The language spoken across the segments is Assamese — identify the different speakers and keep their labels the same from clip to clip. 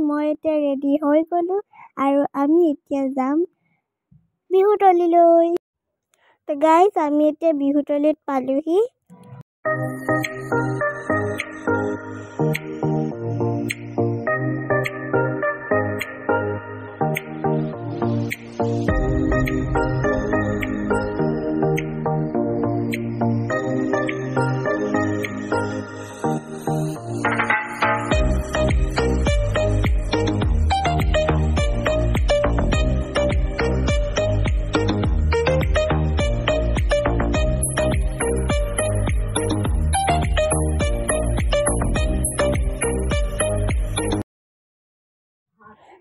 Speaker 1: মই এতিয়া ৰেডি হৈ গ'লোঁ আৰু আমি এতিয়া যাম বিহুতলীলৈ। তো গাইজ আমি এতিয়া বিহুতলীত পালোহি।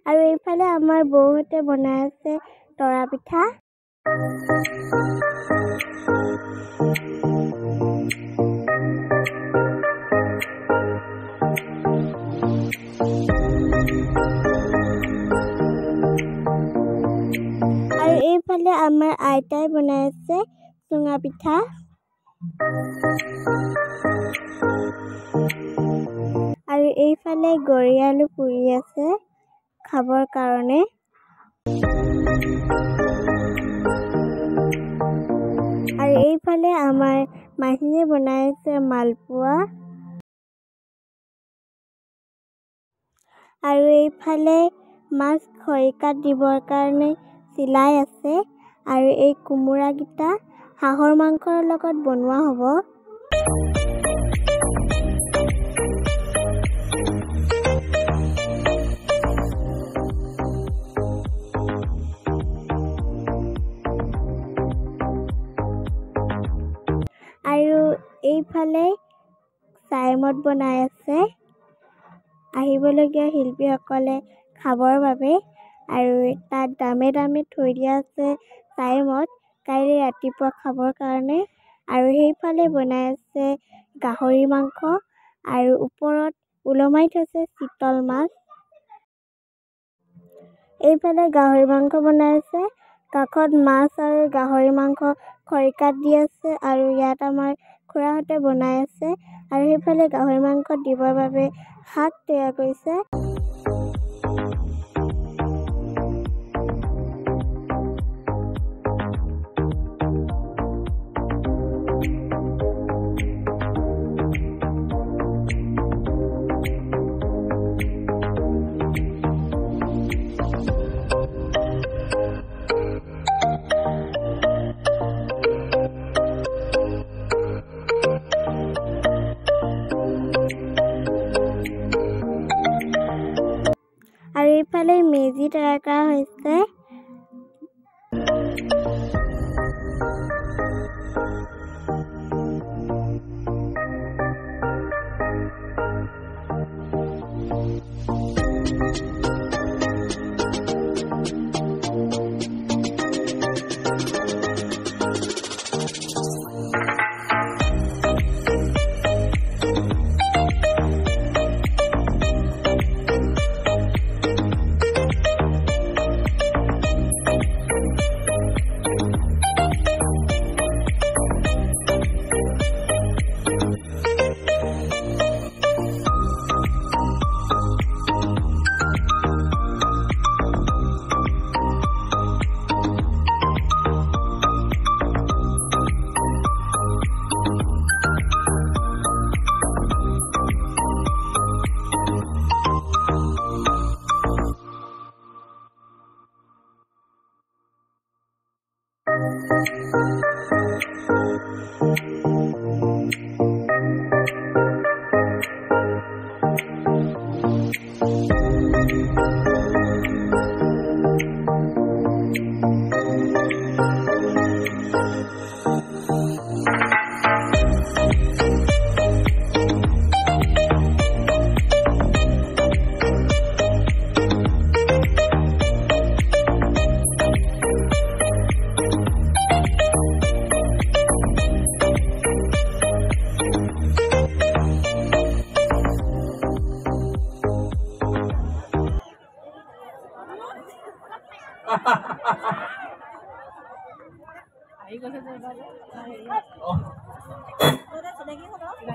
Speaker 1: আৰু এইফালে আমাৰ বৌহঁতে বনাই আছে তৰা পিঠা। আৰু এইফালে আমাৰ আইতাই বনাই আছে চুঙা পিঠা। আৰু এইফালে গৰি আলু পুৰি আছে খাবৰ কাৰণে। আৰু এইফালে আমাৰ মাহীয়ে বনাই আছে মালপোৱা। আৰু এইফালে মাছ খৰিকাত দিবৰ কাৰণে চিলাই আছে। আৰু এই কোমোৰাকেইটা হাঁহৰ মাংসৰ লগত বনোৱা হ'ব। আৰু এইফালে চাইমদ বনাই আছে আহিবলগীয়া শিল্পীসকলে খাবৰ বাবে। আৰু তাত দামে দামে থৈ দিয়া আছে চাইমদ কাইলৈ ৰাতিপুৱা খাবৰ কাৰণে। আৰু সেইফালে বনাই আছে গাহৰি মাংস আৰু ওপৰত ওলমাই থৈছে চিতল মাছ। এইফালে গাহৰি মাংস বনাই আছে, কাষত মাছ আৰু গাহৰি মাংস খৰিকাত দি আছে। আৰু ইয়াত আমাৰ খুৰাহঁতে বনাই আছে। আৰু সেইফালে গাহৰি মাংস দিবৰ বাবে শাক তৈয়াৰ কৰিছে। আৰু এইফালে মেজি তৈয়াৰ কৰা হৈছে।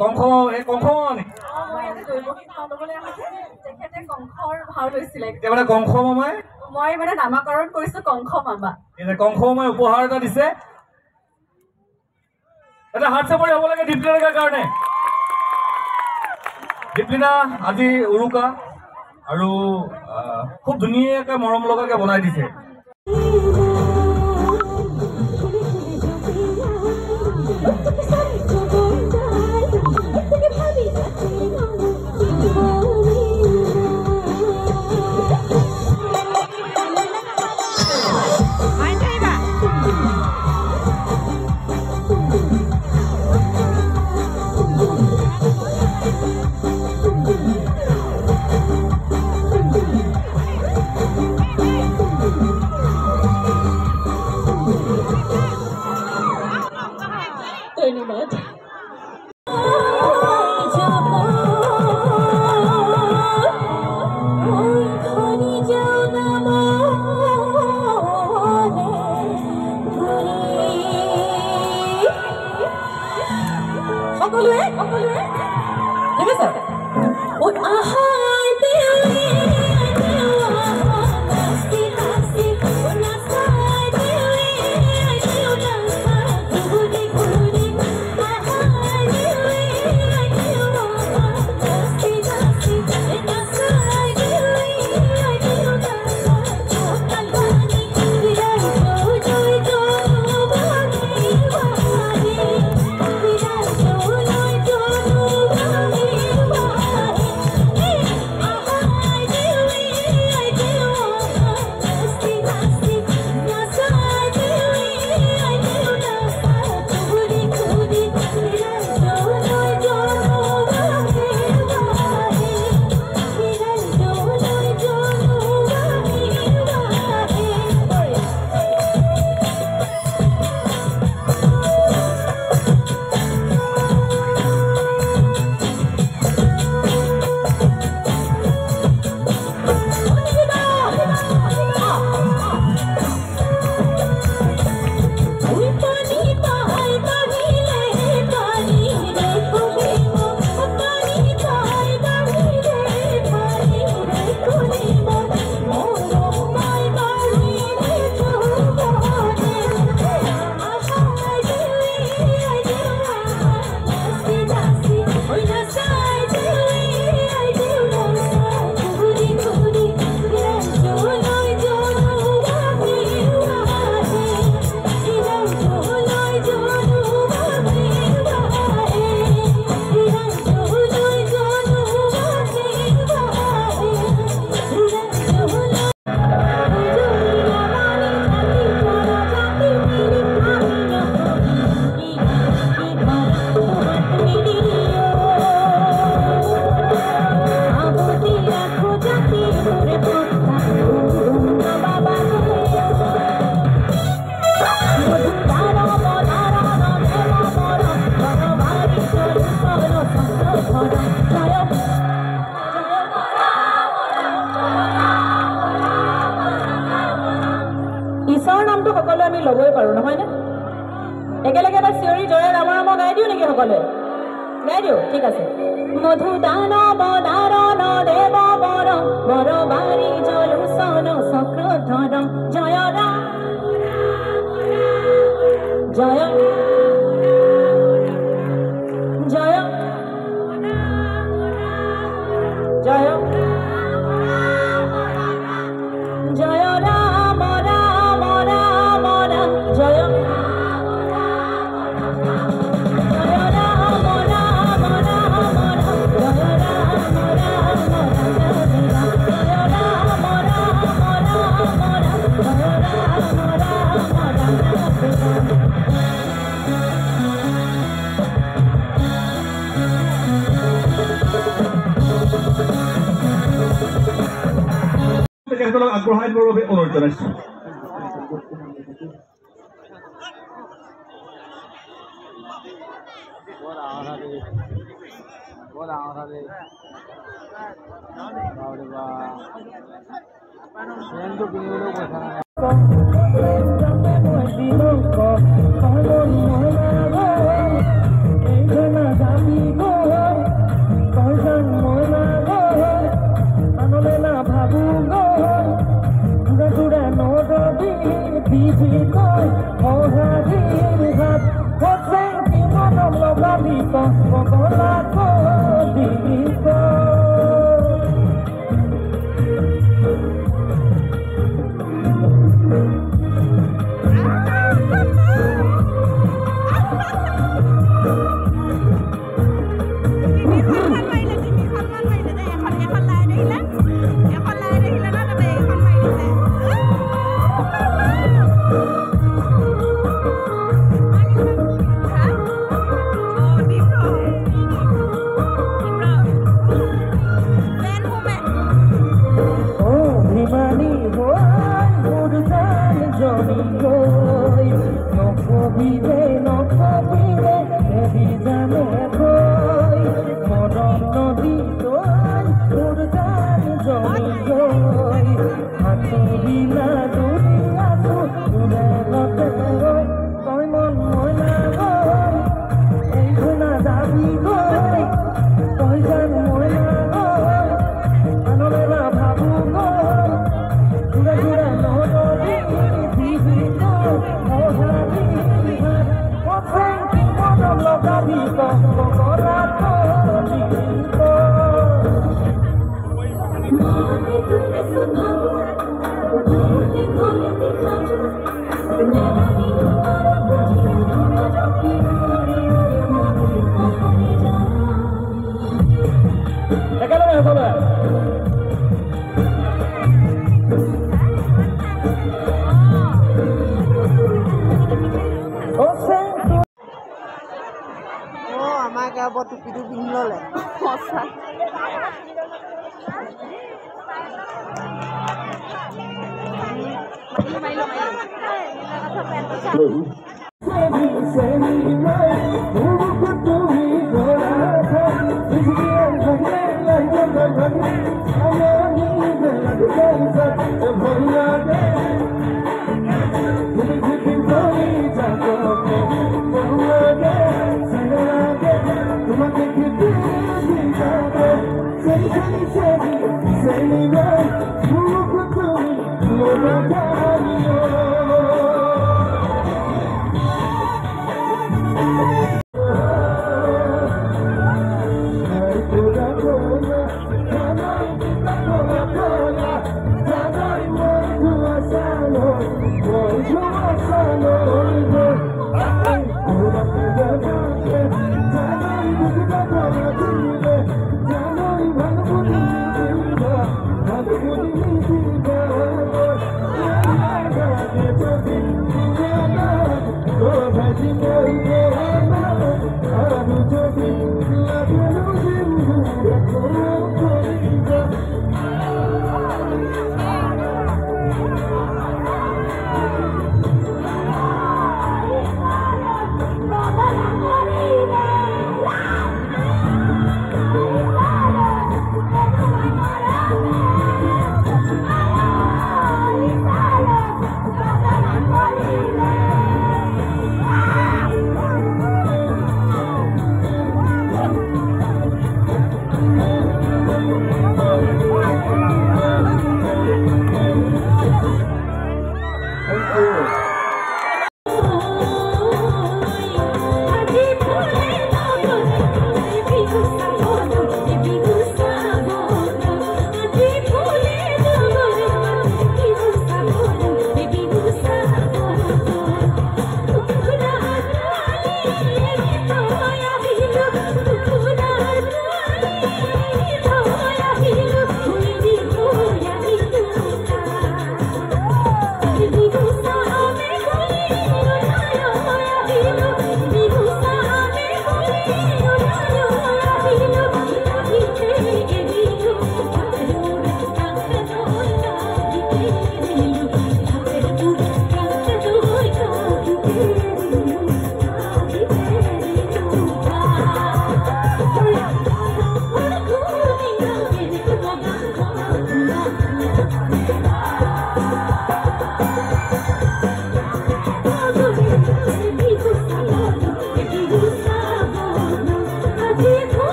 Speaker 2: Con khô, con khô này. ইয়াতে কংসৰ ভাও লৈছিলে
Speaker 3: এতিয়া মানে কংস মামাই
Speaker 2: মই মানে নামাকৰণ কৰিছো কংস মামা
Speaker 3: এতিয়া কংস মামাই উপহাৰ এটা দিছে এটা হাত চাপৰি হ'ব লাগে দীপলিনাৰ কাৰণে দীপলিনা আজি উৰুকা আৰু খুব ধুনীয়াকৈ মৰম লগাকৈ বনাই দিছে
Speaker 2: ঈশ্বৰৰ নামটো সকলোৱে আমি ল'বই পাৰোঁ নহয়নে একেলগে এবাৰ চিঞৰি জয় ৰাম ৰাম গাই দিওঁ নেকি সকলোৱে গাই দিওঁ ঠিক আছে মধু দানৱ দাৰণ দেৱ বৰ বৰ বাৰী জলুচন চক্ৰধৰ জয় ৰাম জয় জয় জয় জয় ৰাম ৰাম ৰাম ৰাম জয়
Speaker 3: আগ্ৰহাই দিবৰ বাবে অনুৰোধ জনাইছোঁ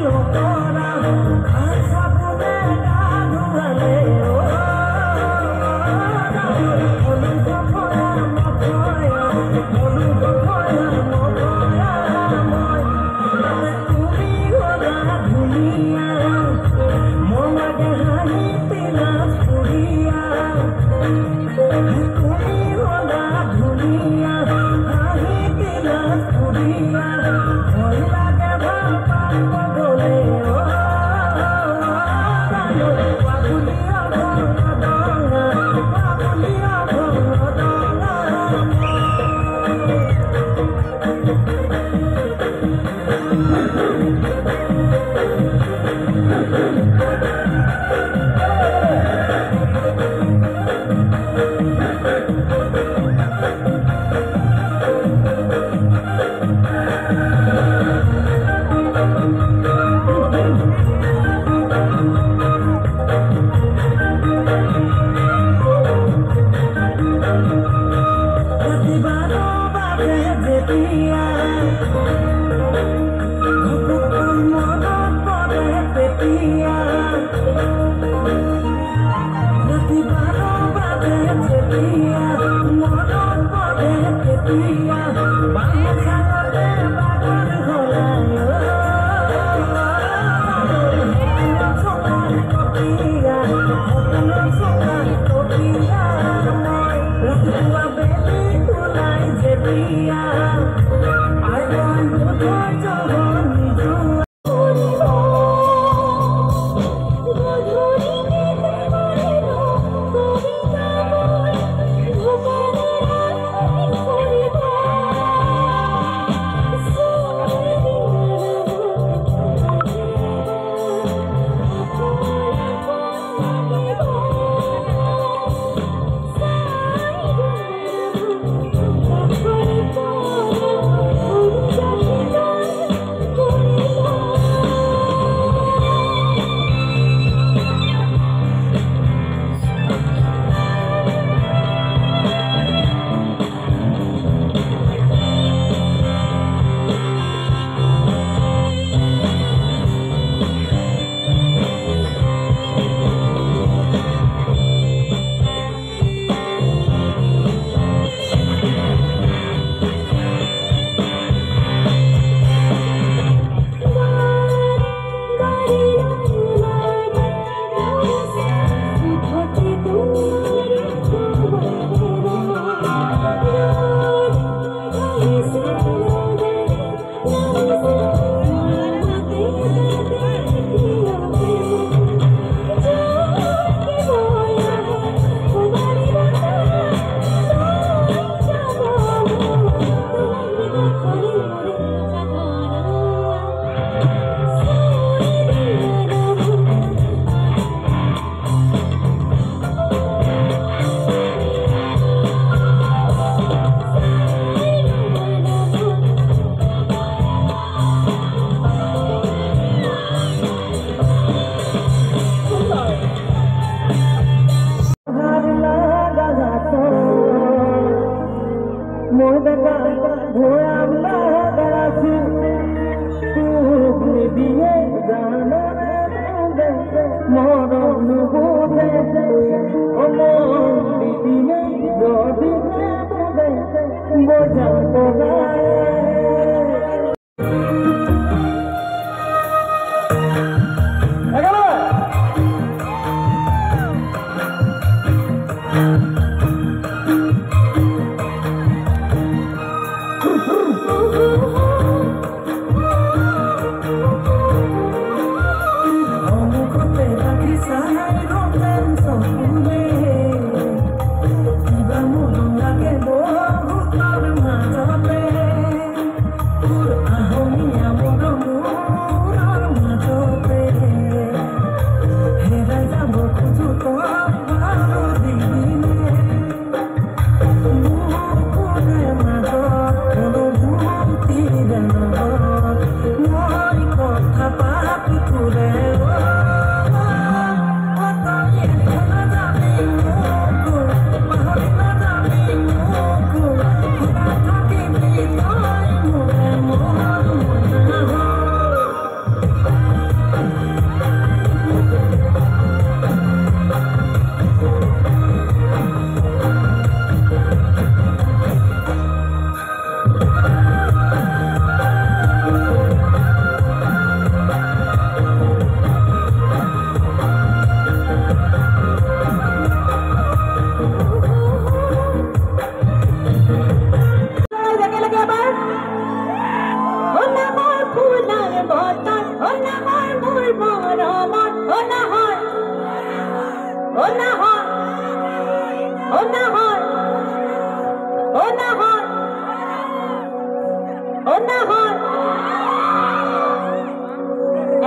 Speaker 4: Lo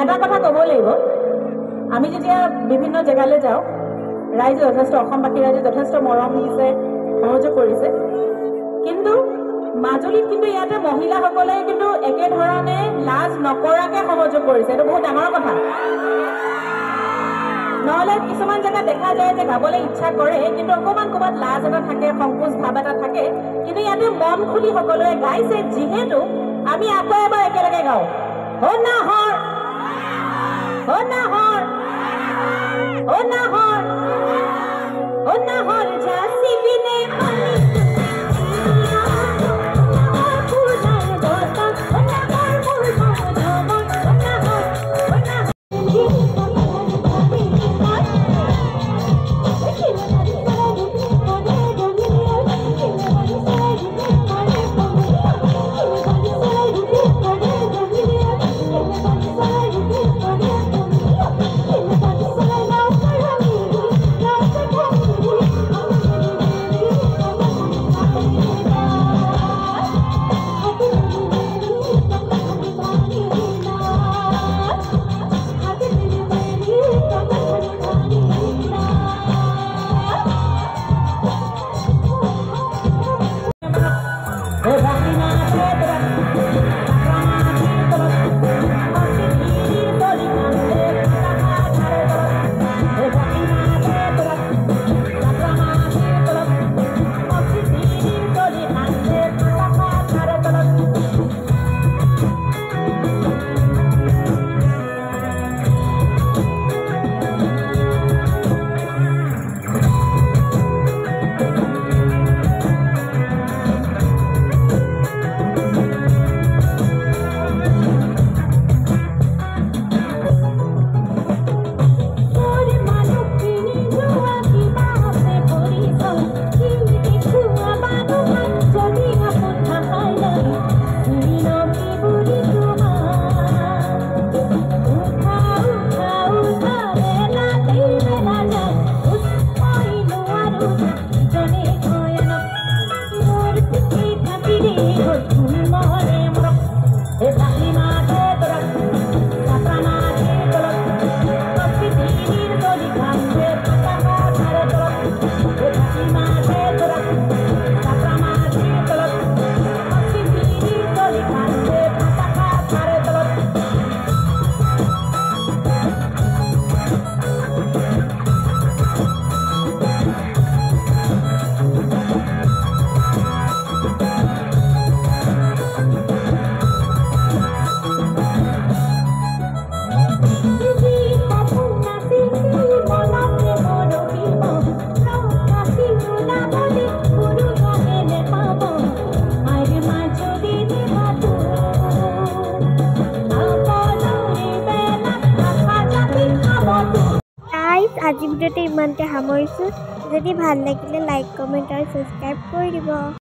Speaker 2: এটা কথা ক'ব লাগিব, আমি যেতিয়া বিভিন্ন জেগালৈ যাওঁ, ৰাইজে যথেষ্ট, অসমবাসী ৰাইজে যথেষ্ট মৰম দিছে, সহযোগ কৰিছে। কিন্তু মাজুলীত কিন্তু ইয়াতে মহিলাসকলে কিন্তু একেধৰণে লাজ নকৰাকৈ সহযোগ কৰিছে। এইটো বহুত ডাঙৰ কথা। নহ'লে কিছুমান জেগাত দেখা যায় যে গাবলৈ ইচ্ছা কৰে, কিন্তু অকণমান ক'ৰবাত লাজ এটা থাকে, সংকোচ ভাৱ এটা থাকে। কিন্তু ইয়াতে মন খুলি সকলোৱে গাইছে, যিহেতু আমি আকৌ এবাৰ একেলগে গাওঁ। Har Honahor, Honahor, Honahor, Jasi bine pani.
Speaker 1: আজি ভিডিঅ'টো ইমানতে সামৰিছোঁ। যদি ভাল লাগিলে লাইক কমেণ্ট আৰু ছাবস্ক্ৰাইব কৰি দিব।